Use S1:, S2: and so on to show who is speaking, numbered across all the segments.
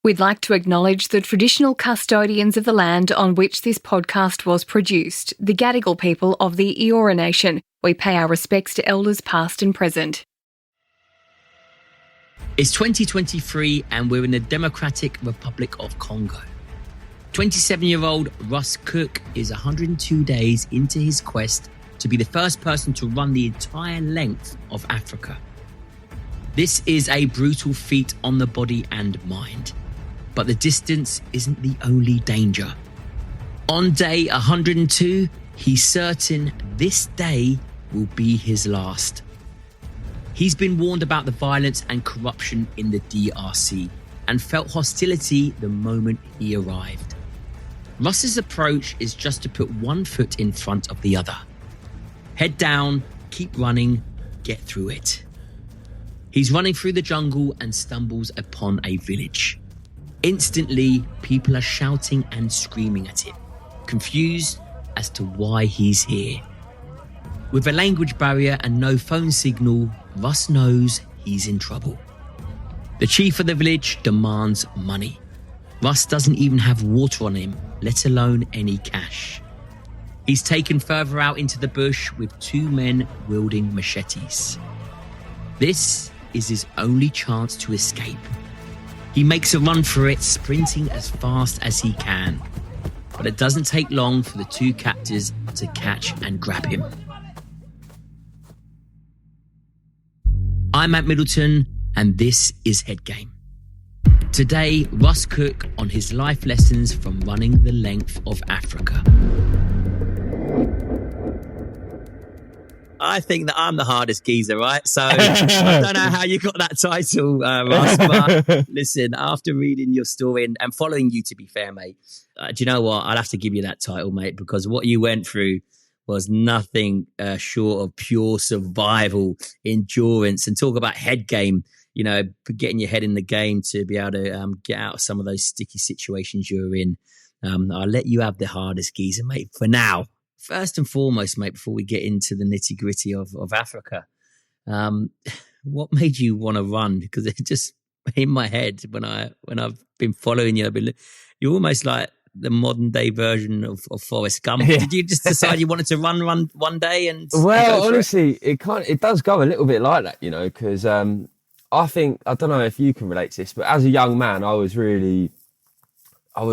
S1: We'd like to acknowledge the traditional custodians of the land on which this podcast was produced, the Gadigal People of the Eora Nation. We pay our respects to elders past and present.
S2: It's 2023 and we're in the Democratic Republic of Congo. 27-year-old Russ Cook is 102 days into his quest to be the first person to run the entire length of Africa. This is a brutal feat on the body and mind, but the distance isn't the only danger. On day 102, he's certain this day will be his last. He's been warned about the violence and corruption in the DRC and felt hostility the moment he arrived. Russ's approach is just to put one foot in front of the other. Head down, keep running, get through it. He's running through the jungle and stumbles upon a village. Instantly, people are shouting and screaming at him, confused as to why he's here. With a language barrier and no phone signal, Russ knows he's in trouble. The chief of the village demands money. Russ doesn't even have water on him, let alone any cash. He's taken further out into the bush with two men wielding machetes. This is his only chance to escape. He makes a run for it, sprinting as fast as he can. But it doesn't take long for the two captors to catch and grab him. I'm at Middleton, and this is Headgame. Today, Russ Cook on his life lessons from running the length of Africa. I think that I'm the hardest geezer, right? So I don't know how you got that title, Russ, but listen, after reading your story and following you, to be fair, mate, do you know what? I'll have to give you that title, mate, because what you went through was nothing short of pure survival, endurance, and talk about head game, you know, getting your head in the game to be able to get out of some of those sticky situations you're in. I'll let you have the hardest geezer, mate, for now. First and foremost, mate, before we get into the nitty-gritty of Africa, what made you want to run? Because it just, in my head, when I've been following you, you're almost like the modern day version of Forrest Gump. Yeah. Did you just decide you wanted to run one day?
S3: Well, honestly, it does go a little bit like that, you know, because I don't know if you can relate to this, but as a young man, I was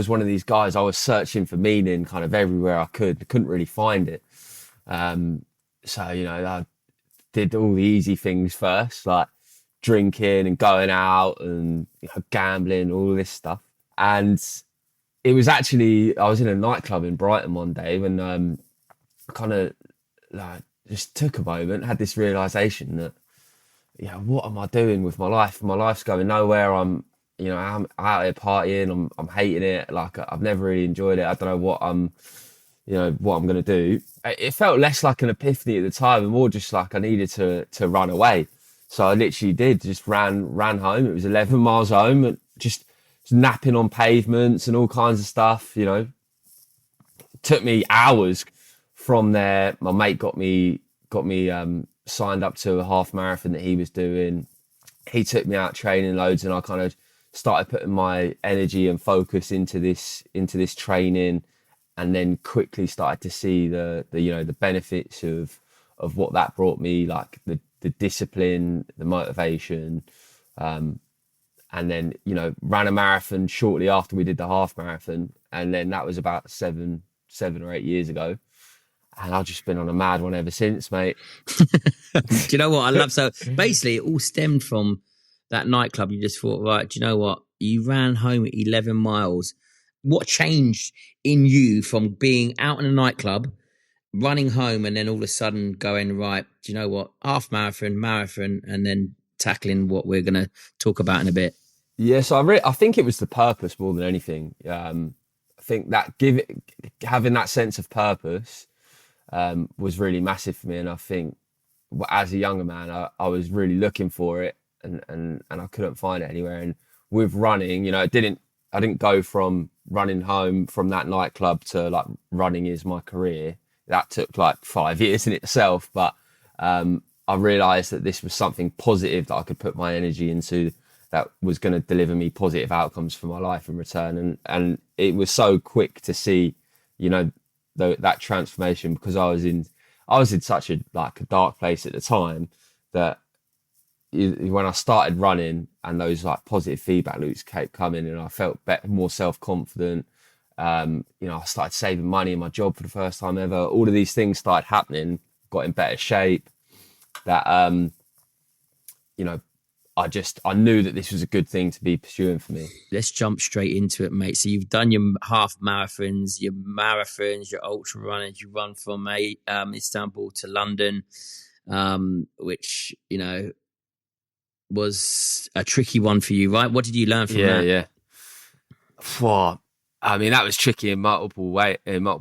S3: one of these guys. I was searching for meaning kind of everywhere I couldn't really find it. So, you know, I did all the easy things first, like drinking and going out and, you know, gambling, all this stuff. And it was actually, I was in a nightclub in Brighton one day when I kind of like just took a moment, had this realization that, you know, what am I doing with my life? My life's going nowhere. I'm out here partying. I'm hating it. Like, I've never really enjoyed it. I don't know what I'm going to do. It felt less like an epiphany at the time and more just like I needed to run away. So I literally just ran home. It was 11 miles home and just napping on pavements and all kinds of stuff, you know. It took me hours from there. My mate got me signed up to a half marathon that he was doing. He took me out training loads and I kind of started putting my energy and focus into this training, and then quickly started to see the benefits of what that brought me, like the discipline, the motivation, and then, you know, ran a marathon shortly after we did the half marathon. And then that was about seven or 8 years ago. And I've just been on a mad one ever since, mate.
S2: Do you know what I love? So basically it all stemmed from that nightclub. You just thought, right, do you know what? You ran home at 11 miles. What changed in you from being out in a nightclub, running home, and then all of a sudden going, right, do you know what? Half marathon, and then tackling what we're going to talk about in a bit.
S3: Yeah, so I think it was the purpose more than anything. I think that having that sense of purpose was really massive for me, and I think as a younger man, I was really looking for it, and I couldn't find it anywhere. And with running, you know, I didn't go from running home from that nightclub to like running is my career. That took like 5 years in itself, but I realised that this was something positive that I could put my energy into, that was going to deliver me positive outcomes for my life in return. And it was so quick to see, you know, that transformation, because I was in such a dark place at the time that when I started running and those like positive feedback loops kept coming, and I felt more self-confident. You know, I started saving money in my job for the first time ever. All of these things started happening, got in better shape. That, you know, I knew that this was a good thing to be pursuing for me.
S2: Let's jump straight into it, mate. So you've done your half marathons, your ultra runners. You run from Istanbul to London, which, you know, was a tricky one for you, right? What did you learn from that?
S3: Yeah. Well, I mean, that was tricky in multiple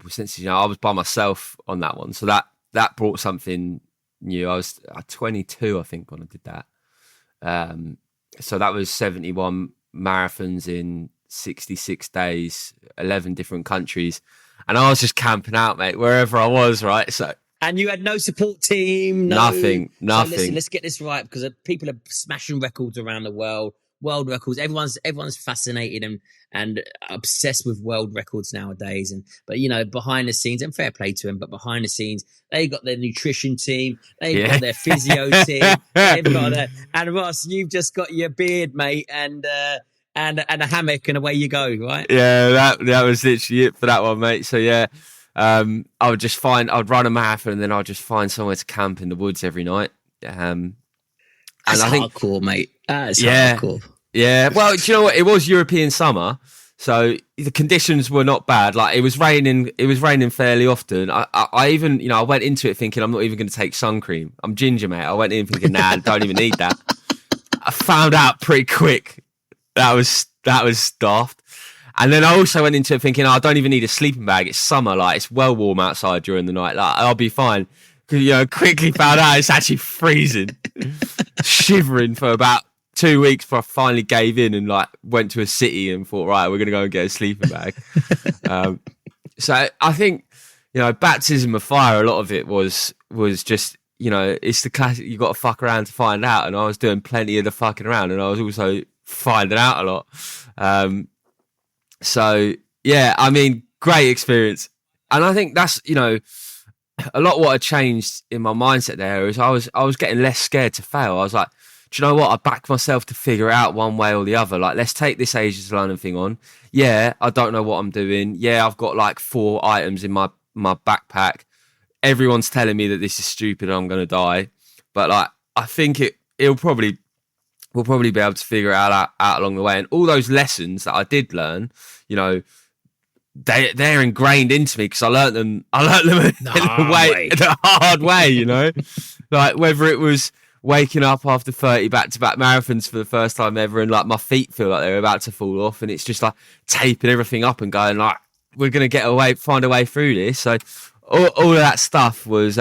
S3: senses. You know, I was by myself on that one, so that brought something new. I was 22, I think, when I did that. So that was 71 marathons in 66 days, 11 different countries, and I was just camping out, mate, wherever I was, right? So.
S2: And you had no support team,
S3: nothing.
S2: So listen, let's get this right, because people are smashing records around the world records. Everyone's fascinated and obsessed with world records nowadays. But you know, behind the scenes, and fair play to them, but behind the scenes, they got their nutrition team, they've got their physio team, they've got their, and Ross, you've just got your beard, mate, and a hammock, and away you go, right?
S3: Yeah, that was literally it for that one, mate. So yeah. I'd run a marathon, and then I'd just find somewhere to camp in the woods every night.
S2: That's hardcore, mate. That's hardcore.
S3: Yeah. Well, do you know what? It was European summer, so the conditions were not bad. Like, it was raining fairly often. I even, you know, I went into it thinking I'm not even going to take sun cream. I'm ginger, mate. I went in thinking, nah, don't even need that. I found out pretty quick that was daft. And then I also went into it thinking, I don't even need a sleeping bag. It's summer, like, it's well warm outside during the night. Like, I'll be fine. Because, you know, quickly found out it's actually freezing. Shivering for about 2 weeks before I finally gave in and, like, went to a city and thought, right, we're going to go and get a sleeping bag. So I think, you know, baptism of fire, a lot of it was just, you know, it's the classic, you got to fuck around to find out. And I was doing plenty of the fucking around, and I was also finding out a lot. So yeah, I mean, great experience. And I think that's, you know, a lot what had changed in my mindset there is I was getting less scared to fail. I was like, do you know what? I backed myself to figure it out one way or the other. Like, let's take this Ages to London thing on. Yeah, I don't know what I'm doing. Yeah, I've got like 4 items in my backpack. Everyone's telling me that this is stupid and I'm going to die. But like, I think we'll probably be able to figure it out along the way. And all those lessons that I did learn, you know, they're ingrained into me because I learnt them the hard way, you know. Like, whether it was waking up after 30 back-to-back marathons for the first time ever, and like my feet feel like they're about to fall off, and it's just like taping everything up and going like, we're gonna find a way through this. So all of that stuff was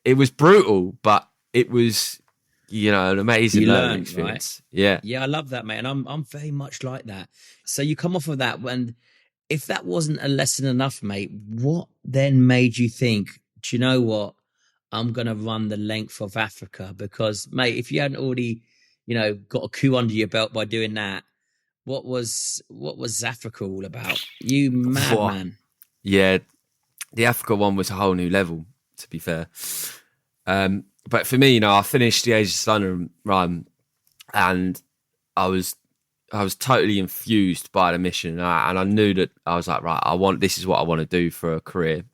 S3: it was brutal, but it was, you know, an amazing learning experience. Right?
S2: Yeah, I love that, mate. And I'm very much like that. So you come off of that, and if that wasn't a lesson enough, mate, what then made you think, do you know what? I'm going to run the length of Africa? Because, mate, if you hadn't already, you know, got a coup under your belt by doing that, what was Africa all about? You madman.
S3: Yeah, the Africa one was a whole new level, to be fair. But for me, you know, I finished the Ages to London run, and I was totally infused by the mission, and I knew that I was like, right, this is what I want to do for a career.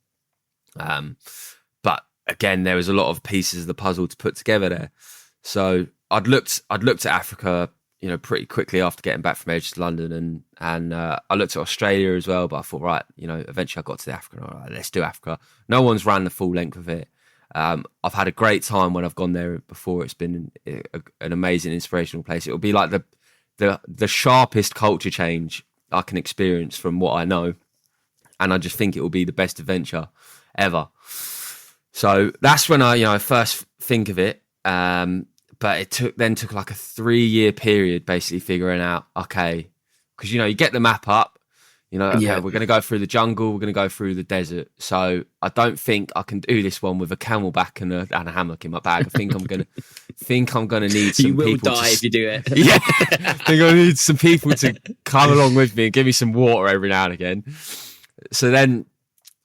S3: But again, there was a lot of pieces of the puzzle to put together there. So I'd looked at Africa, you know, pretty quickly after getting back from Ages to London, and I looked at Australia as well. But I thought, right, you know, eventually I got to the Africa. All right, let's do Africa. No one's ran the full length of it. I've had a great time when I've gone there before. It's been an amazing, inspirational place. It'll be like the sharpest culture change I can experience from what I know, and I just think it will be the best adventure ever. So that's when I, you know, first think of it. But it took like a 3-year period basically figuring out, okay, because, you know, you get the map up, You know, okay, we're going to go through the jungle, we're going to go through the desert. So I don't think I can do this one with a camelback and a hammock in my bag. I think I'm going to need some people.
S2: You will die if you do it.
S3: Yeah, I think I need some people to come along with me and give me some water every now and again. So then,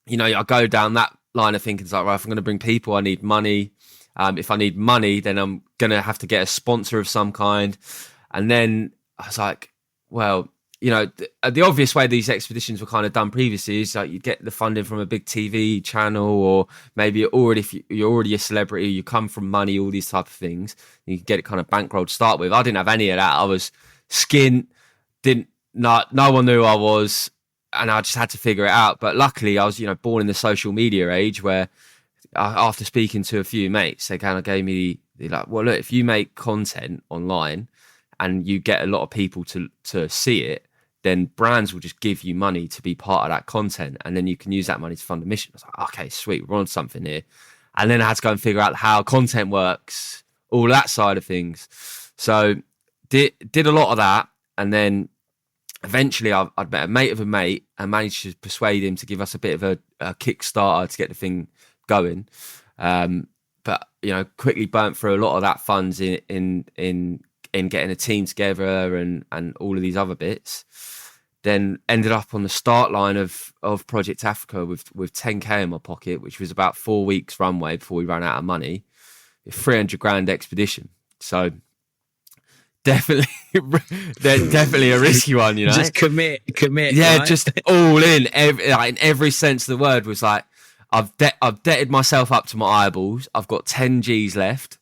S3: you know, I go down that line of thinking, it's like, right, if I'm going to bring people, I need money. If I need money, then I'm going to have to get a sponsor of some kind. And then I was like, well, you know, the obvious way these expeditions were kind of done previously is like you get the funding from a big TV channel, or maybe you're already a celebrity, you come from money, all these type of things. You can get it kind of bankrolled to start with. I didn't have any of that. I was skint, no one knew who I was, and I just had to figure it out. But luckily I was, you know, born in the social media age where after speaking to a few mates, they kind of gave me like, well, look, if you make content online and you get a lot of people to see it, then brands will just give you money to be part of that content, and then you can use that money to fund a mission. I was like, okay, sweet, we're on something here. And then I had to go and figure out how content works, all that side of things. So did a lot of that, and then eventually I'd met a mate of a mate and managed to persuade him to give us a bit of a Kickstarter to get the thing going. But, you know, quickly burnt through a lot of that funds in getting a team together and all of these other bits. Then ended up on the start line of Project Africa with 10k in my pocket, which was about 4 weeks runway before we ran out of money. A 300 grand expedition. So definitely a risky one, you know.
S2: Just commit.
S3: Yeah,
S2: right?
S3: just all in. In every sense of the word was like, I've debted myself up to my eyeballs. I've got 10 G's left,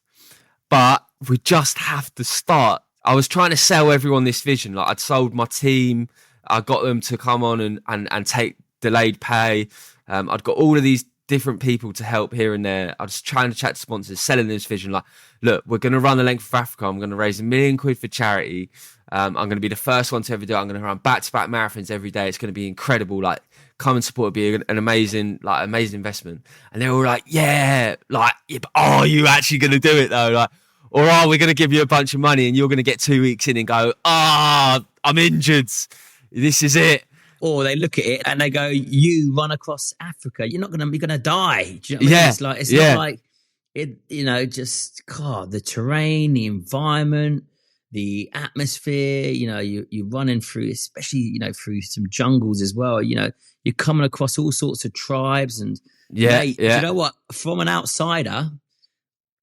S3: but we just have to start. I was trying to sell everyone this vision. Like I'd sold my team. I got them to come on and take delayed pay. I'd got all of these different people to help here and there. I was trying to chat to sponsors, selling this vision. Like, look, we're going to run the length of Africa. I'm going to raise £1 million for charity. I'm going to be the first one to ever do it. I'm going to run back-to-back marathons every day. It's going to be incredible. Like, come and support. It'll be an amazing investment. And they were all like, yeah, but are you actually going to do it though? Like, or are we going to give you a bunch of money and you're going to get 2 weeks in and go, I'm injured. This is it.
S2: Or they look at it and they go, you run across Africa, you're going to die. Do you know what I mean? It's not like it, you know, just God, the terrain, the environment, the atmosphere, you know, you're running through, especially, you know, through some jungles as well. You know, you're coming across all sorts of tribes and mate, you know what? From an outsider,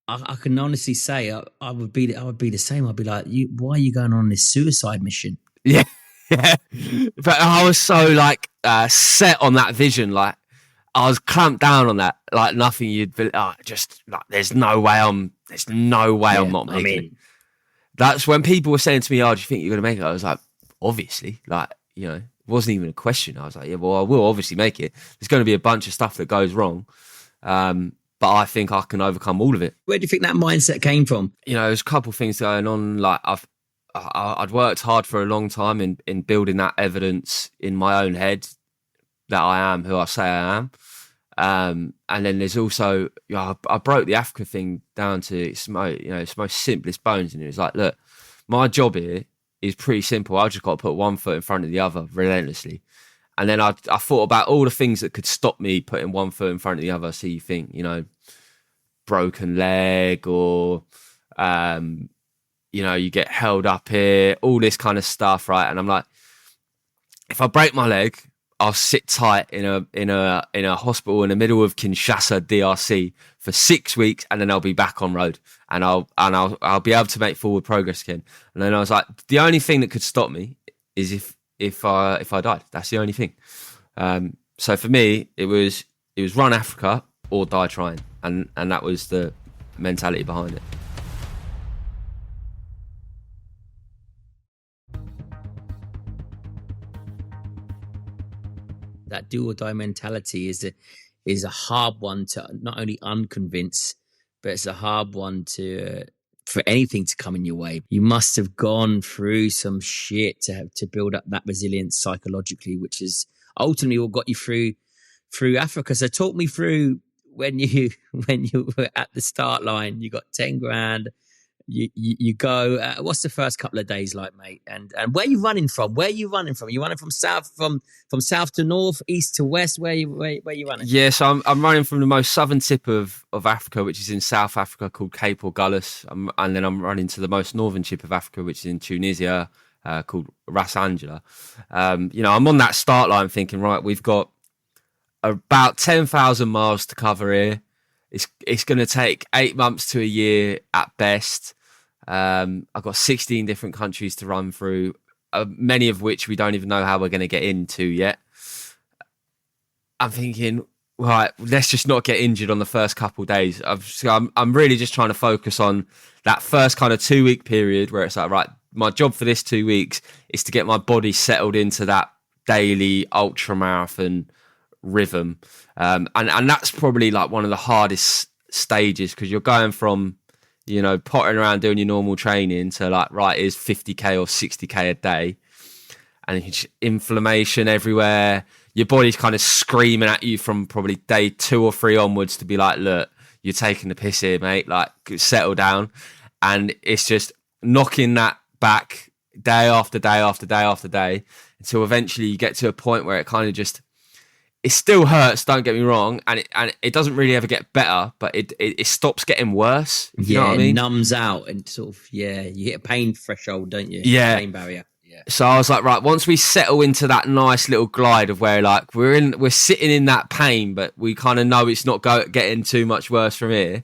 S2: I can honestly say I would be the same. I'd be like, why are you going on this suicide mission?
S3: Yeah. Yeah, but I was so like set on that vision. Like I was clamped down on that. Like nothing you'd just like. There's no way I'm not making it. That's when people were saying to me, "Oh, do you think you're gonna make it?" I was like, "Obviously." Like, you know, it wasn't even a question. I was like, "Yeah, well, I will obviously make it." There's going to be a bunch of stuff that goes wrong, but I think I can overcome all of it.
S2: Where do you think that mindset came from?
S3: You know, there's a couple of things going on. Like I'd worked hard for a long time in building that evidence in my own head that I am who I say I am. And then there's also, you know, I broke the Africa thing down to its most simplest bones. And it was like, look, my job here is pretty simple. I just got to put one foot in front of the other relentlessly. And then I thought about all the things that could stop me putting one foot in front of the other. So you think, you know, broken leg or, you know, you get held up here, all this kind of stuff, right? And I'm like, if I break my leg, I'll sit tight in a hospital in the middle of Kinshasa, DRC, for 6 weeks, and then I'll be back on road, and I'll be able to make forward progress again. And then I was like, the only thing that could stop me is if I died. That's the only thing. So for me, it was run Africa or die trying, and that was the mentality behind it.
S2: That do or die mentality is a hard one to not only unconvince, but it's a hard one for anything to come in your way. You must have gone through some shit to build up that resilience psychologically, which is ultimately what got you through Africa. So talk me through when you were at the start line. You got 10 grand. you go. What's the first couple of days like, mate? And where are you running from? Where are you running from? Are you running from south to north, east to west? Where you running?
S3: Yeah, so I'm running from the most southern tip of Africa, which is in South Africa, called Cape Agulhas, and then I'm running to the most northern tip of Africa, which is in Tunisia, called Ras Angela. I'm on that start line thinking, right, we've got about 10,000 miles to cover here. It's going to take 8 months to a year at best. I've got 16 different countries to run through, many of which we don't even know how we're going to get into yet. I'm thinking, right, let's just not get injured on the first couple of days. I'm really just trying to focus on that first kind of 2 week period where it's like, right, my job for this 2 weeks is to get my body settled into that daily ultra marathon rhythm. And that's probably like one of the hardest stages, because you're going from, pottering around doing your normal training to like, right, is 50k or 60k a day, and it's inflammation everywhere. Your body's kind of screaming at you from probably day 2 or 3 onwards to be like, look, you're taking the piss here, mate, like settle down. And it's just knocking that back day after day after day after day until eventually you get to a point where it kind of just, it still hurts, don't get me wrong, and it doesn't really ever get better, but it stops getting worse. You know what I mean?
S2: It numbs out and sort of, you hit a pain threshold, don't you?
S3: Yeah.
S2: Pain barrier. Yeah.
S3: So I was like, right, once we settle into that nice little glide of where like we're sitting in that pain, but we kind of know it's not getting too much worse from here.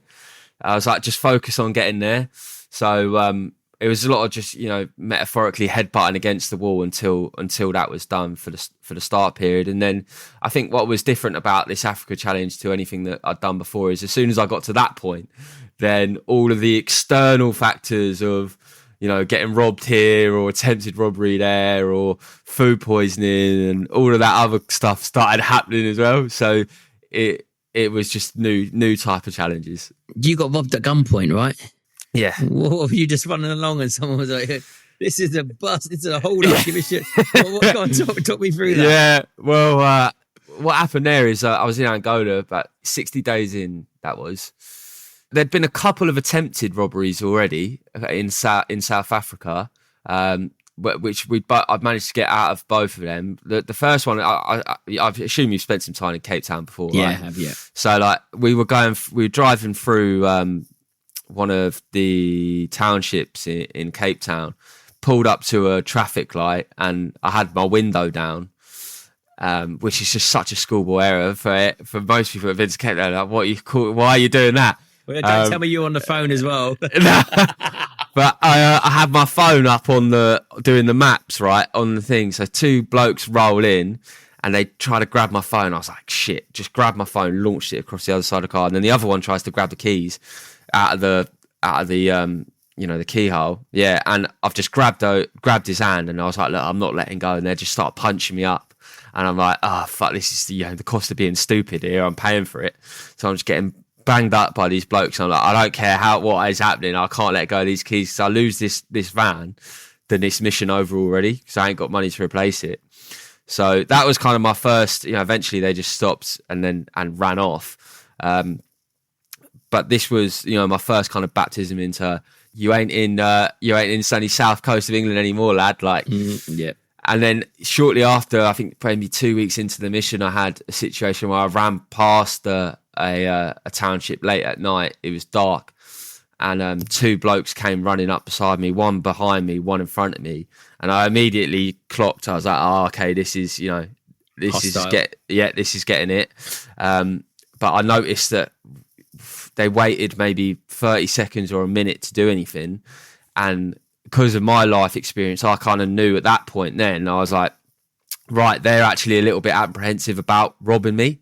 S3: I was like, just focus on getting there. So it was a lot of just, metaphorically headbutting against the wall until that was done for the start period. And then I think what was different about this Africa challenge to anything that I'd done before is as soon as I got to that point, then all of the external factors of, getting robbed here or attempted robbery there or food poisoning and all of that other stuff started happening as well. So it was just new type of challenges.
S2: You got robbed at gunpoint, right?
S3: Yeah.
S2: What were you just running along and someone was like, this is a bust, it's a hold up, give me shit. Go on, talk me through that.
S3: Yeah, well, what happened there is I was in Angola about 60 days in, that was. There'd been a couple of attempted robberies already in South Africa, which I've managed to get out of both of them. The first one, I assume you've spent some time in Cape Town before,
S2: yeah,
S3: right?
S2: I have, yeah.
S3: So like we were driving through one of the townships in Cape Town, pulled up to a traffic light, and I had my window down, which is just such a schoolboy error for most people who've been to Cape Town. Like, why are you doing that?
S2: Well, don't tell me you're on the phone as well.
S3: But I had my phone up doing the maps, right, on the thing. So 2 blokes roll in and they try to grab my phone. I was like, shit, just grab my phone, launched it across the other side of the car. And then the other one tries to grab the keys out of the the keyhole. Yeah. And I've just grabbed his hand and I was like, look, I'm not letting go. And they just start punching me up. And I'm like, oh, fuck, this is the cost of being stupid here. I'm paying for it. So I'm just getting banged up by these blokes. I'm like, I don't care what is happening. I can't let go of these keys. So I lose this van, then this mission over already because I ain't got money to replace it. So that was kind of my first, eventually they just stopped and ran off. But this was, my first kind of baptism into you ain't in sunny south coast of England anymore, lad. Like,
S2: yeah.
S3: And then shortly after, I think maybe 2 weeks into the mission, I had a situation where I ran past a township late at night. It was dark, and 2 blokes came running up beside me, one behind me, one in front of me, and I immediately clocked. I was like, "Oh, okay, this is getting it." But I noticed that they waited maybe 30 seconds or a minute to do anything, and because of my life experience, I kind of knew at that point. Then I was like, right, they're actually a little bit apprehensive about robbing me.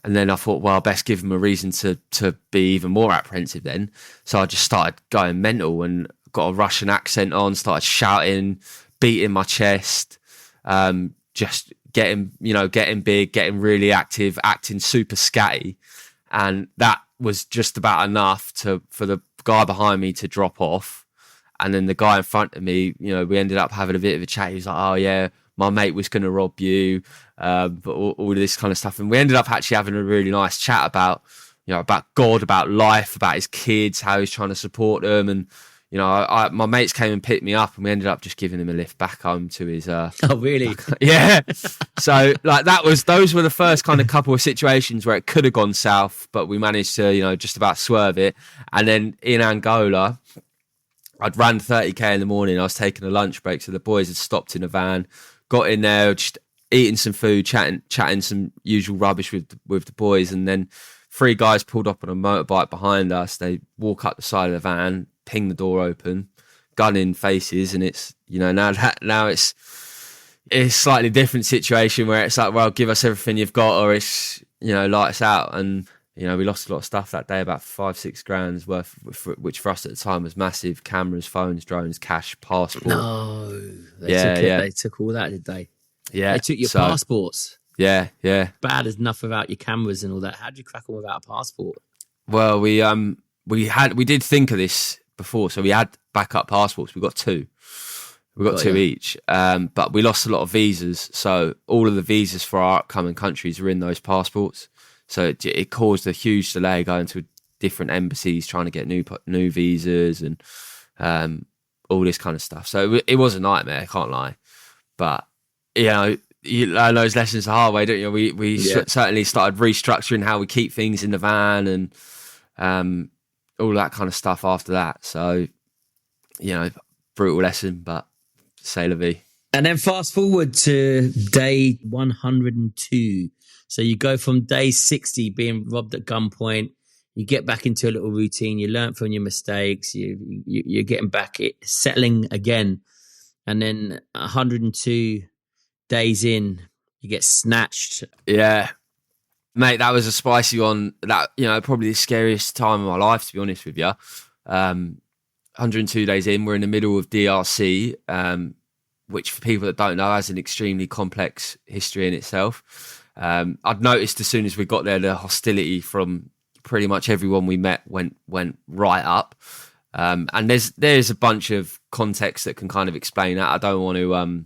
S3: And then I thought, well, best give them a reason to be even more apprehensive then. So I just started going mental and got a Russian accent on, started shouting, beating my chest, just getting big, getting really active, acting super scatty. And that was just about enough for the guy behind me to drop off. And then the guy in front of me, we ended up having a bit of a chat. He was like, oh, yeah, my mate was going to rob you, but all of this kind of stuff. And we ended up actually having a really nice chat about God, about life, about his kids, how he's trying to support them. And, my mates came and picked me up, and we ended up just giving him a lift back home to his.
S2: Oh, really?
S3: Yeah. So like those were the first kind of couple of situations where it could have gone south, but we managed to, just about swerve it. And then in Angola, I'd ran 30k in the morning. I was taking a lunch break, so the boys had stopped in a van, got in there, just eating some food, chatting some usual rubbish with the boys, and then 3 guys pulled up on a motorbike behind us. They walk up the side of the van, ping the door open, gun in faces, and it's now it's a slightly different situation where it's like, well, give us everything you've got, or it's light us out. And we lost a lot of stuff that day, about 5-6 grand's worth, which for us at the time was massive: cameras, phones, drones, cash, passport.
S2: No, they took all that, did they?
S3: Yeah,
S2: they took your passports.
S3: Yeah.
S2: Bad enough without your cameras and all that. How did you crack on without a passport?
S3: Well, we did think of this before, so we had backup passports. We got 2. We got 2 each, but we lost a lot of visas. So all of the visas for our upcoming countries were in those passports. So it caused a huge delay going to different embassies trying to get new visas and all this kind of stuff. So it was a nightmare, I can't lie. But you learn those lessons the hard way, don't you? We certainly started restructuring how we keep things in the van and all that kind of stuff after that. So, brutal lesson, but c'est la vie.
S2: And then fast forward to day 102. So you go from day 60 being robbed at gunpoint, you get back into a little routine, you learn from your mistakes, you're getting back, settling again. And then 102 days in, you get snatched.
S3: Yeah. Mate, that was a spicy one. That, probably the scariest time of my life, to be honest with you. 102 days in, we're in the middle of DRC, which for people that don't know has an extremely complex history in itself. I'd noticed as soon as we got there, the hostility from pretty much everyone we met went right up. And there's a bunch of context that can kind of explain that. I don't want to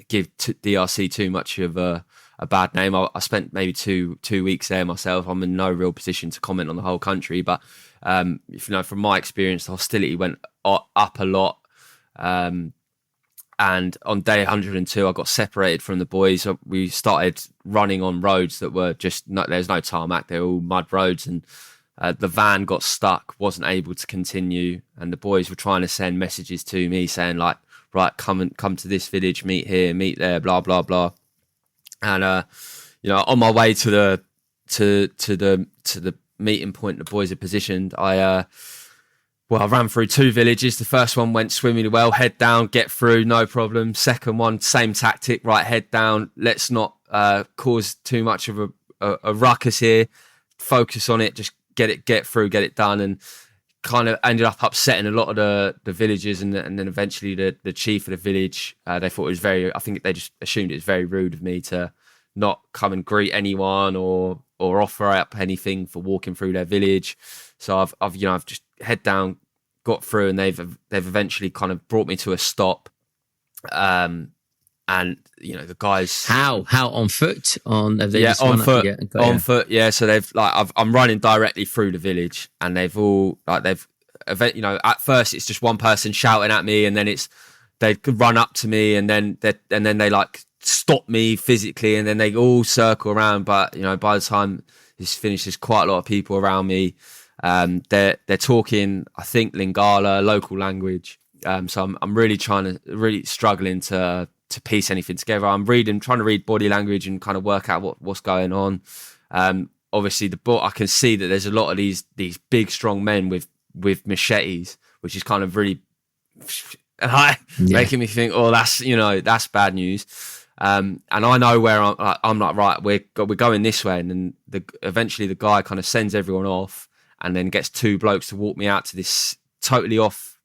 S3: give DRC too much of a bad name. I spent maybe two weeks there myself. I'm in no real position to comment on the whole country, but from my experience, the hostility went up a lot. And on day 102, I got separated from the boys. We started running on roads that were there's no tarmac. They're all mud roads, and the van got stuck, wasn't able to continue. And the boys were trying to send messages to me saying like, right, come to this village, meet here, meet there, blah, blah, blah. And, on my way to the meeting point the boys had positioned, I ran through 2 villages. The first one went swimmingly well, head down, get through, no problem. Second one, same tactic, right, head down. Let's not cause too much of a ruckus here. Focus on it, just get through, get it done. And kind of ended up upsetting a lot of the villagers, and then eventually the chief of the village, they thought it was I think they just assumed it was very rude of me to not come and greet anyone or offer up anything for walking through their village. So I've just head down, got through, and they've eventually kind of brought me to a stop. And the guys,
S2: how on foot, on foot.
S3: On foot. Yeah. So they've I'm running directly through the village, and they've all at first it's just one person shouting at me, and then they could run up to me, and then they like stop me physically, and then they all circle around. But by the time it's finished, there's quite a lot of people around me. They're talking, I think, Lingala, local language. So I'm really struggling to piece anything together. I'm trying to read body language and kind of work out what's going on. Obviously I can see that there's a lot of these big, strong men with machetes, which is kind of really making me think, oh, that's bad news. And I know where I'm like, right, we're going this way. And then eventually the guy kind of sends everyone off, and then gets 2 blokes to walk me out to this totally off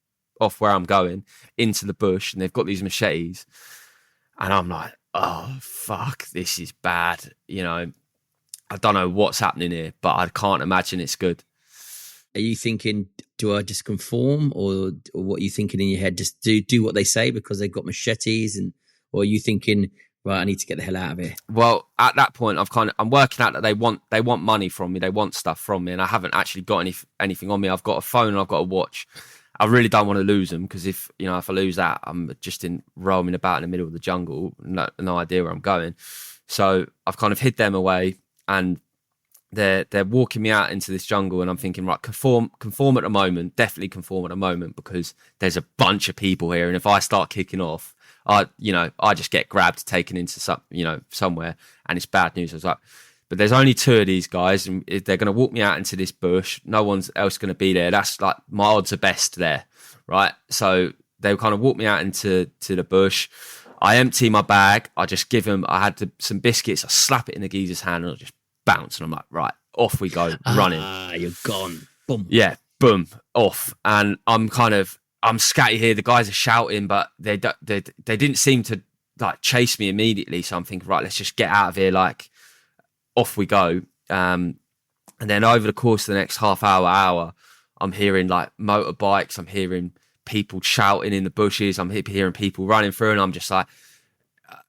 S3: where I'm going into the bush, and they've got these machetes. And I'm like, oh, fuck, this is bad. I don't know what's happening here, but I can't imagine it's good.
S2: Are you thinking, do I just conform, or what are you thinking in your head? Just do what they say because they've got machetes, or are you thinking, right, I need to get the hell out of here?
S3: Well, at that point, I'm working out that they want money from me, they want stuff from me, and I haven't actually got anything on me. I've got a phone and I've got a watch, I really don't want to lose them, because if I lose that, I'm just roaming about in the middle of the jungle, no idea where I'm going. So I've kind of hid them away, and they're walking me out into this jungle, and I'm thinking, right, conform at the moment, definitely conform at the moment, because there's a bunch of people here, and if I start kicking off, I just get grabbed, taken into somewhere, and it's bad news. I was like, but there's only 2 of these guys, and they're going to walk me out into this bush. No one's else going to be there. That's like my odds are best there, right? So they kind of walk me out into the bush. I empty my bag. I just give them. I had some biscuits. I slap it in the geezer's hand, and I just bounce. And I'm like, right, off we go, running.
S2: You're gone. Boom.
S3: Yeah, boom, off. And I'm scatty here. The guys are shouting, but they didn't seem to like chase me immediately. So I'm thinking, right, let's just get out of here. Like, off we go. And then over the course of the next half hour, I'm hearing like motorbikes. I'm hearing people shouting in the bushes. I'm hearing people running through, and I'm just like,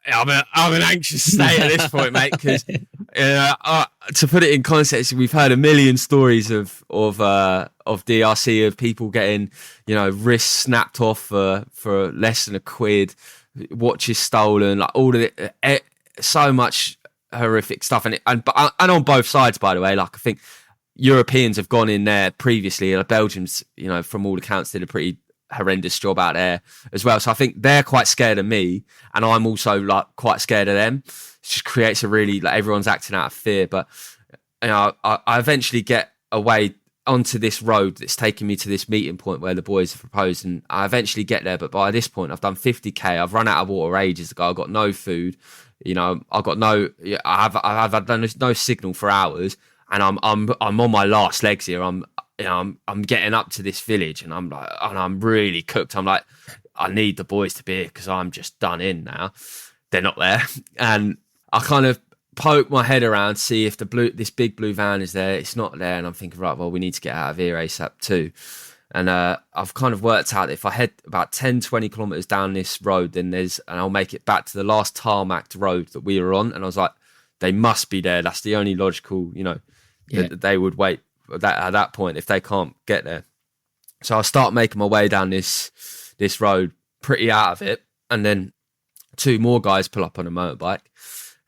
S3: I'm an anxious state at this point, mate. Because to put it in context, we've heard a million stories of DRC, of people getting wrists snapped off for less than £1, watches stolen, like all of it. So much horrific stuff, and on both sides, by the way. Like, I think Europeans have gone in there previously, and Belgians, from all accounts, did a pretty horrendous job out there as well. So I think they're quite scared of me, and I'm also like quite scared of them. It just creates a really, like, everyone's acting out of fear. But I eventually get away onto this road that's taking me to this meeting point where the boys have proposed, and I eventually get there. But by this point, I've done 50k. I've run out of water ages ago. I've got no food. I've got I've had no signal for hours, and I'm on my last legs here. I'm getting up to this village, and I'm really cooked. I'm like, I need the boys to be here, because I'm just done in now. They're not there, and I kind of poke my head around, see if this big blue van is there. It's not there, and I'm thinking, right, well, we need to get out of here ASAP too. And I've kind of worked out that if I head about 10, 20 kilometers down this road, and I'll make it back to the last tarmacked road that we were on. And I was like, they must be there. That's the only logical, that they would wait at that point if they can't get there. So I start making my way down this road, pretty out of it. And then 2 more guys pull up on a motorbike,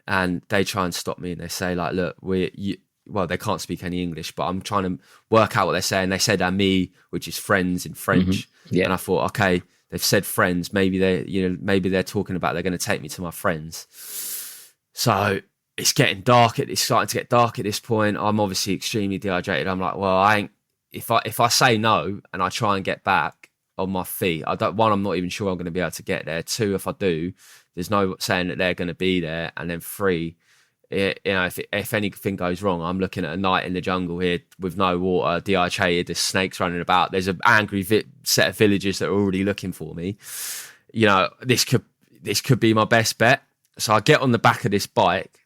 S3: and they try and stop me, and they say, like, look, well, they can't speak any English, but I'm trying to work out what they're saying. They said "ami," which is friends in French.
S2: Mm-hmm. Yeah.
S3: And I thought, okay, they've said friends. Maybe they're talking about they're going to take me to my friends. So it's getting dark. It's starting to get dark at this point. I'm obviously extremely dehydrated. I'm like, well, if I say no and I try and get back on my feet, I'm not even sure I'm going to be able to get there. 2, if I do, there's no saying that they're going to be there. And then 3, if anything goes wrong, I'm looking at a night in the jungle here with no water, dehydrated. There's snakes running about. There's an angry set of villagers that are already looking for me. This could be my best bet. So I get on the back of this bike,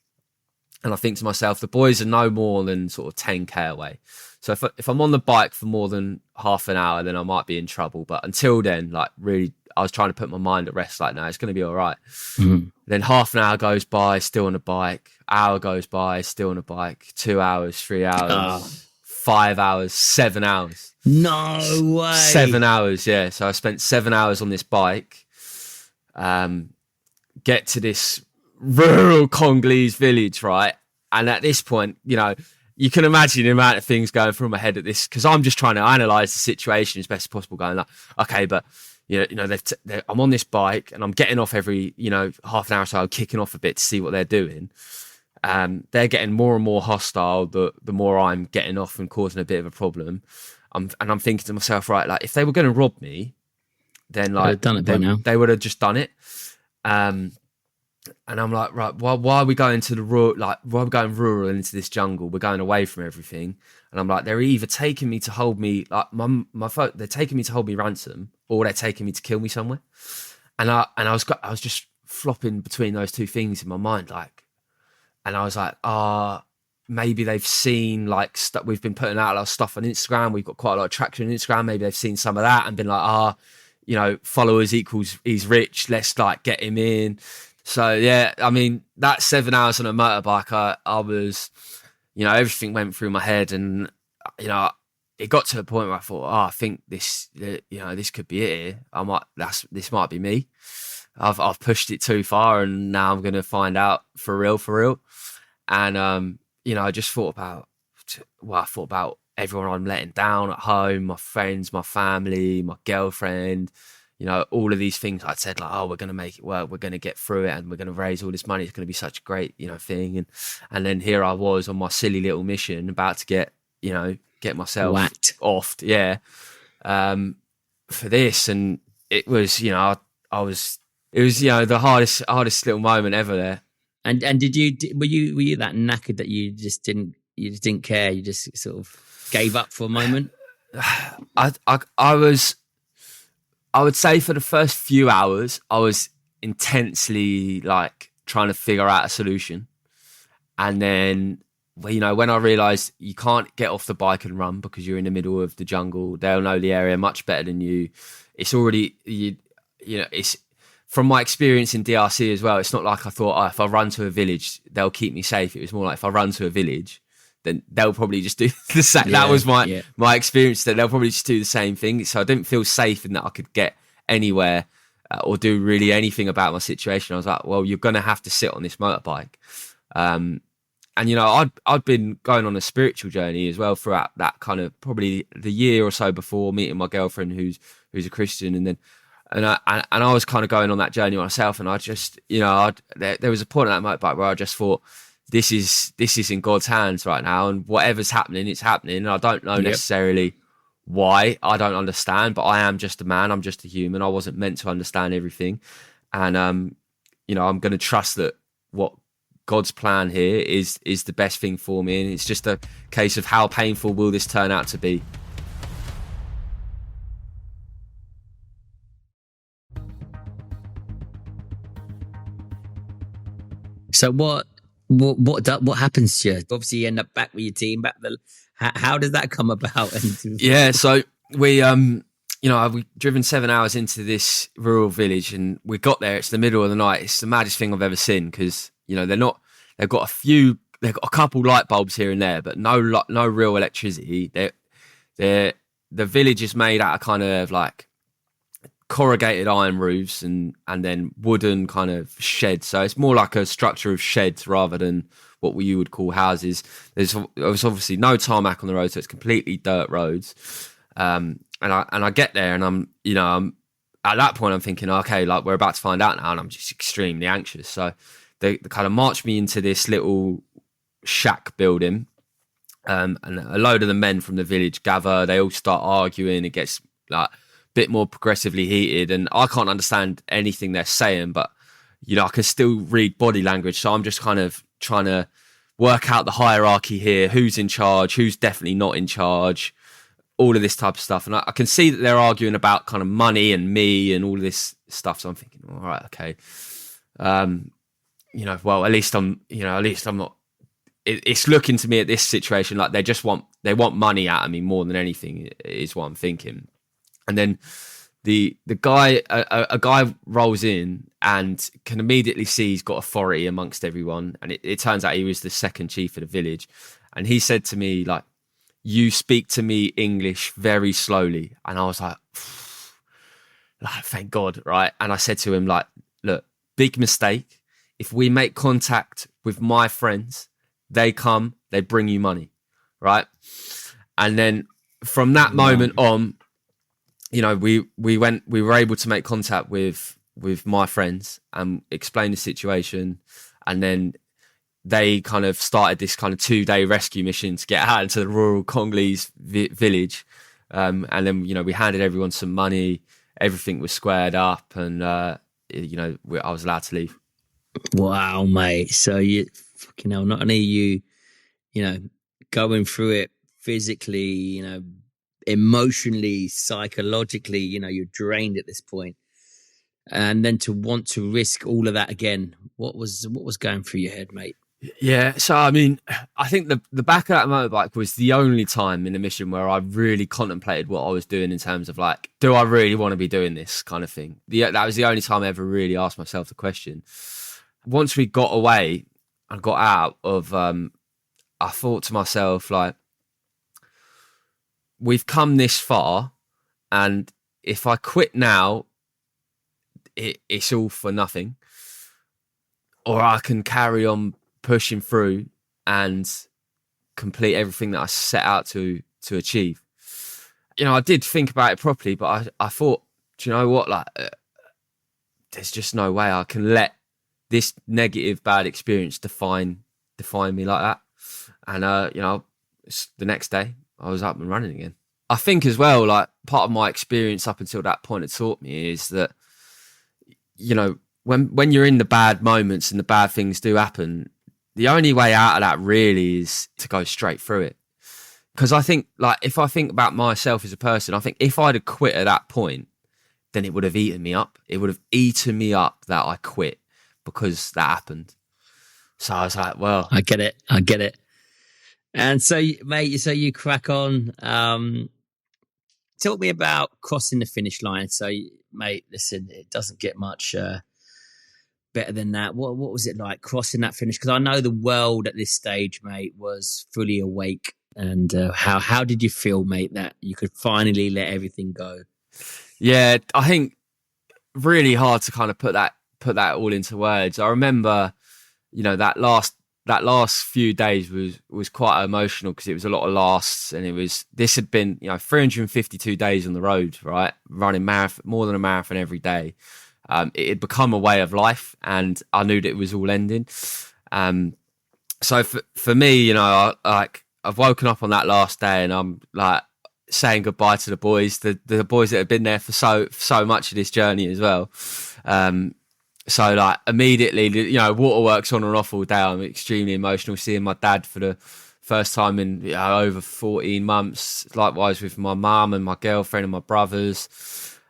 S3: and I think to myself, the boys are no more than sort of 10k away. So if I'm on the bike for more than half an hour, then I might be in trouble. But until then, like, really, I was trying to put my mind at rest. Like, no, it's going to be all right. Mm-hmm. Then half an hour goes by, still on the bike. Hour goes by, still on the bike. 2 hours, 3 hours, 5 hours, 7 hours.
S2: No way.
S3: 7 hours, yeah. So I spent 7 hours on this bike. Get to this rural Congolese village, right? And at this point, you can imagine the amount of things going through my head at this, because I'm just trying to analyze the situation as best as possible, going like, okay, but I'm on this bike, and I'm getting off every half an hour or so. I'm kicking off a bit to see what they're doing. They're getting more and more hostile the more I'm getting off and causing a bit of a problem. I'm thinking to myself, right, like, if they were going to rob me, then like they would have just done it. And I'm like, right, why are we going to the rural? Like, why are we going rural into this jungle? We're going away from everything. And I'm like, they're either taking me to hold me, like they're taking me to hold me ransom, or they're taking me to kill me somewhere. And I was just flopping between those 2 things in my mind, like, and I was like, maybe they've seen like we've been putting out a lot of stuff on Instagram. We've got quite a lot of traction on Instagram. Maybe they've seen some of that and been like, followers equals he's rich. Let's like get him in. So yeah, I mean, that 7 hours on a motorbike, I was, everything went through my head, and it got to the point where I thought, I think this could be it here. This might be me. I've pushed it too far, and now I'm going to find out for real. And I just thought about everyone I'm letting down at home, my friends, my family, my girlfriend. All of these things I'd said, like, oh, we're going to make it work, we're going to get through it, and we're going to raise all this money. It's going to be such a great, thing. And then here I was on my silly little mission, about to get myself
S2: whacked,
S3: offed, for this. And it was, it was the hardest little moment ever there.
S2: And were you that knackered that you just didn't care? You just sort of gave up for a moment?
S3: I would say for the first few hours, I was intensely like trying to figure out a solution. And then, when I realised you can't get off the bike and run because you're in the middle of the jungle, they'll know the area much better than you. It's already, it's from my experience in DRC as well. It's not like I thought, if I run to a village, they'll keep me safe. It was more like if I run to a village, then they'll probably just do the same. That was my experience, that they'll probably just do the same thing. So I didn't feel safe in that I could get anywhere or do really anything about my situation. I was like, well, you're going to have to sit on this motorbike. And, I'd been going on a spiritual journey as well throughout that kind of probably the year or so before meeting my girlfriend who's a Christian. And then, and I was kind of going on that journey myself. And I just, there was a point on that motorbike where I just thought, this is in God's hands right now. And whatever's happening, it's happening. And I don't know necessarily why. I don't understand, but I am just a man. I'm just a human. I wasn't meant to understand everything. And, I'm going to trust that what God's plan here is the best thing for me, and it's just a case of how painful will this turn out to be.
S2: So what happens to you? Obviously, you end up back with your team. How does that come about?
S3: Yeah, so we driven 7 hours into this rural village, and we got there. It's the middle of the night. It's the maddest thing I've ever seen because they've got a couple light bulbs here and there, but no real electricity. The village is made out of kind of like corrugated iron roofs and then wooden kind of sheds. So it's more like a structure of sheds rather than what you would call houses. There's obviously no tarmac on the road, so it's completely dirt roads. And I get there, and I'm at that point I'm thinking, okay, like we're about to find out now, and I'm just extremely anxious. So they kind of marched me into this little shack building, and a load of the men from the village gather. They all start arguing. It gets like a bit more progressively heated, and I can't understand anything they're saying, but I can still read body language. So I'm just kind of trying to work out the hierarchy here, who's in charge, who's definitely not in charge, all of this type of stuff. And I can see that they're arguing about kind of money and me and all of this stuff. So I'm thinking, all right, okay. Well, at least I'm not, it's looking to me at this situation like they want money out of me more than anything is what I'm thinking. And then the guy, a guy rolls in and can immediately see he's got authority amongst everyone. And it turns out he was the second chief of the village. And he said to me, like, you speak to me English very slowly. And I was like, thank God, right? And I said to him, like, look, big mistake. If we make contact with my friends, they come, they bring you money, right? And then from that moment on, we were able to make contact with my friends and explain the situation. And then they kind of started this kind of 2-day rescue mission to get out into the rural Congolese village. And then, we handed everyone some money, everything was squared up, and, I was allowed to leave.
S2: Wow, mate. So you fucking hell, not only you going through it physically, emotionally, psychologically, you're drained at this point. And then to want to risk all of that again, what was going through your head, mate?
S3: Yeah, so I mean, I think the back of that motorbike was the only time in the mission where I really contemplated what I was doing in terms of like, do I really want to be doing this kind of thing? That was the only time I ever really asked myself the question. Once we got away and got out of, I thought to myself, like, we've come this far, and if I quit now, it's all for nothing, or I can carry on pushing through and complete everything that I set out to achieve. I did think about it properly, but I thought, do you know what? Like, there's just no way I can let this negative, bad experience define me like that. And the next day I was up and running again. I think as well, like, part of my experience up until that point had taught me is that, when you're in the bad moments and the bad things do happen, the only way out of that really is to go straight through it. Because I think, like, if I think about myself as a person, I think if I'd have quit at that point, then it would have eaten me up. It would have eaten me up that I quit because that happened. So I was like, well,
S2: I get it. And so, mate, so you crack on. Talk me about crossing the finish line. So, mate, listen, it doesn't get much better than that. What was it like crossing that finish? Because I know the world at this stage, mate, was fully awake. And how did you feel, mate, that you could finally let everything go?
S3: Yeah, I think really hard to kind of put that all into words. I remember, that last few days was quite emotional because it was a lot of lasts, and this had been 352 days on the road, right, running more than a marathon every day. It had become a way of life, and I knew that it was all ending. So for me, I've woken up on that last day, and I'm like saying goodbye to the boys that have been there for so much of this journey as well. So like immediately, waterworks on and off all day. I'm extremely emotional seeing my dad for the first time in over 14 months. Likewise with my mum and my girlfriend and my brothers.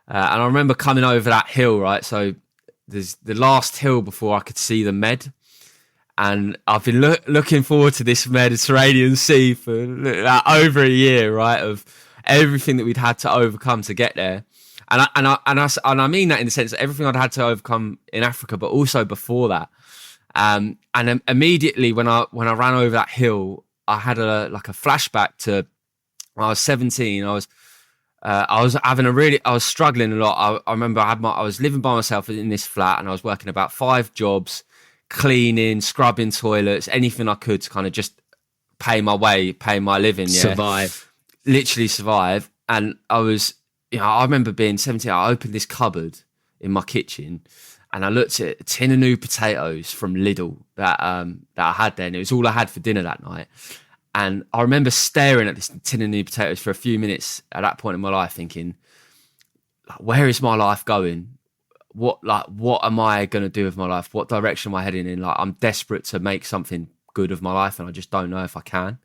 S3: And I remember coming over that hill, right? So there's the last hill before I could see the Med. And I've been looking forward to this Mediterranean Sea for over a year, right? Of everything that we'd had to overcome to get there. And I mean that in the sense that everything I'd had to overcome in Africa, but also before that. And immediately when I ran over that hill, I had a flashback to when I was 17. I was struggling a lot. I remember I was living by myself in this flat, and I was working about 5 jobs, cleaning, scrubbing toilets, anything I could to kind of just pay my living. Yeah. Literally survive. And I was, I remember being 17, I opened this cupboard in my kitchen and I looked at a tin of new potatoes from Lidl that I had there, and it was all I had for dinner that night. And I remember staring at this tin of new potatoes for a few minutes at that point in my life, thinking, like, where is my life going? What am I going to do with my life? What direction am I heading in? Like, I'm desperate to make something good of my life, and I just don't know if I can.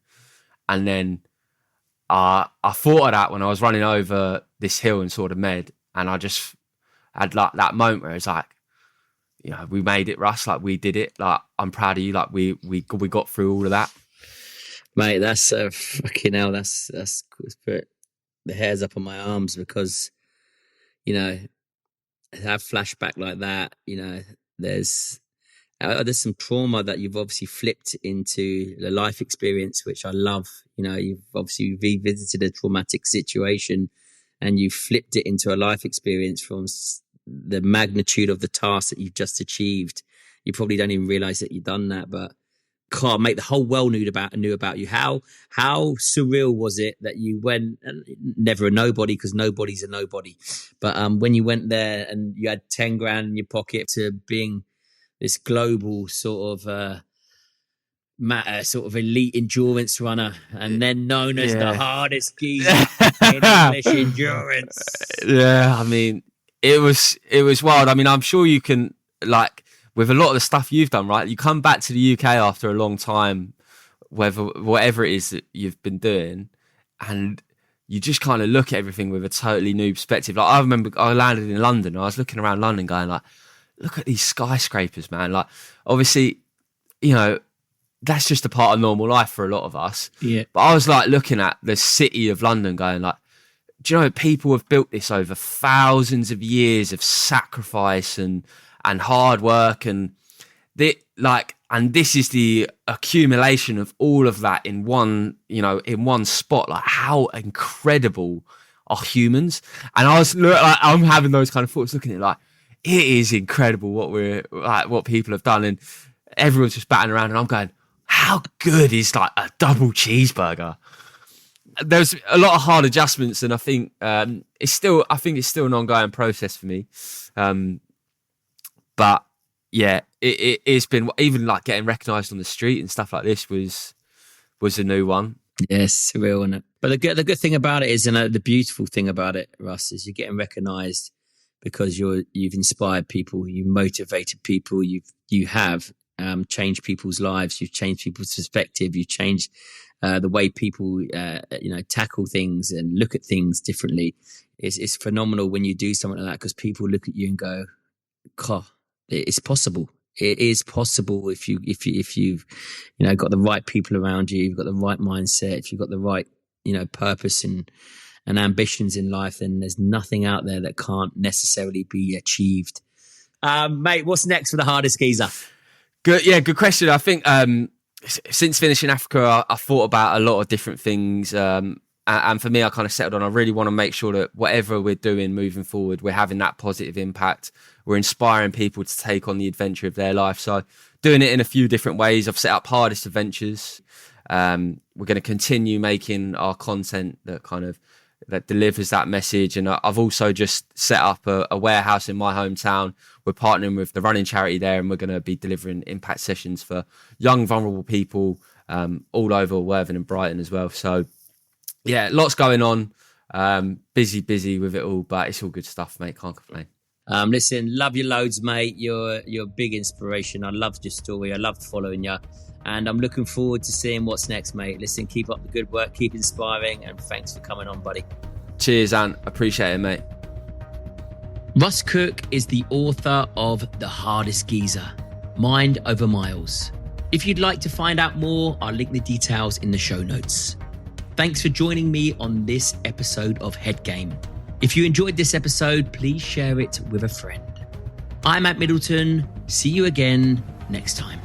S3: And then I thought of that when I was running over this hill and saw the Med, and I just had like that moment where it's like, we made it, Russ. Like, we did it. Like, I'm proud of you. Like, we got through all of that.
S2: Mate, that's fucking hell. That's put the hairs up on my arms because, have flashback like that, there's some trauma that you've obviously flipped into the life experience, which I love. You've obviously revisited a traumatic situation and you flipped it into a life experience from the magnitude of the task that you've just achieved. You probably don't even realize that you've done that, but God, mate, the whole world knew about you. How surreal was it that you went, and never a nobody because nobody's a nobody, but when you went there and you had 10 grand in your pocket, to being this global sort of elite endurance runner, and then known as the hardest geezer in English endurance.
S3: Yeah, I mean, it was wild. I mean, I'm sure you can, like, with a lot of the stuff you've done, right? You come back to the UK after a long time, whatever it is that you've been doing, and you just kind of look at everything with a totally new perspective. Like, I remember I landed in London, and I was looking around London going like, look at these skyscrapers, man. Like, obviously, that's just a part of normal life for a lot of us.
S2: Yeah.
S3: But I was like looking at the city of London going like, do you know, people have built this over thousands of years of sacrifice and hard work, and they, like, And this is the accumulation of all of that in one, in one spot. Like, how incredible are humans? And I'm having those kind of thoughts, looking at it like, it is incredible what people have done. And everyone's just batting around, and I'm going, how good is like a double cheeseburger? There's a lot of hard adjustments, and I think it's still an ongoing process for me. But yeah, it's been, even like getting recognised on the street and stuff like this was a new one.
S2: Yes, surreal, isn't it? But the good thing about it is, and the beautiful thing about it, Russ, is you're getting recognised because you've inspired people, you motivated people, you have changed people's lives, you've changed people's perspective, you've changed the way people tackle things and look at things differently. It's phenomenal when you do something like that, because people look at you and go, "God, it's possible. It is possible if you've got the right people around you, you've got the right mindset, if you've got the right purpose and ambitions in life, then there's nothing out there that can't necessarily be achieved." Mate, what's next for the Hardest Geezer?
S3: Good question. I think since finishing Africa, I thought about a lot of different things. And for me, I kind of settled on, I really want to make sure that whatever we're doing moving forward, we're having that positive impact. We're inspiring people to take on the adventure of their life. So doing it in a few different ways. I've set up Hardest Adventures. We're going to continue making our content that delivers that message. And I've also just set up a warehouse in my hometown. We're partnering with the running charity there, and we're going to be delivering impact sessions for young, vulnerable people all over Worthing and Brighton as well. So yeah, lots going on. Busy with it all, but it's all good stuff, mate. Can't complain.
S2: Listen, love you loads, mate. You're a big inspiration. I loved your story. I loved following you. And I'm looking forward to seeing what's next, mate. Listen, keep up the good work, keep inspiring, and thanks for coming on, buddy.
S3: Cheers, Ant. Appreciate it, mate.
S2: Russ Cook is the author of The Hardest Geezer, Mind Over Miles. If you'd like to find out more, I'll link the details in the show notes. Thanks for joining me on this episode of Head Game. If you enjoyed this episode, please share it with a friend. I'm at Middleton. See you again next time.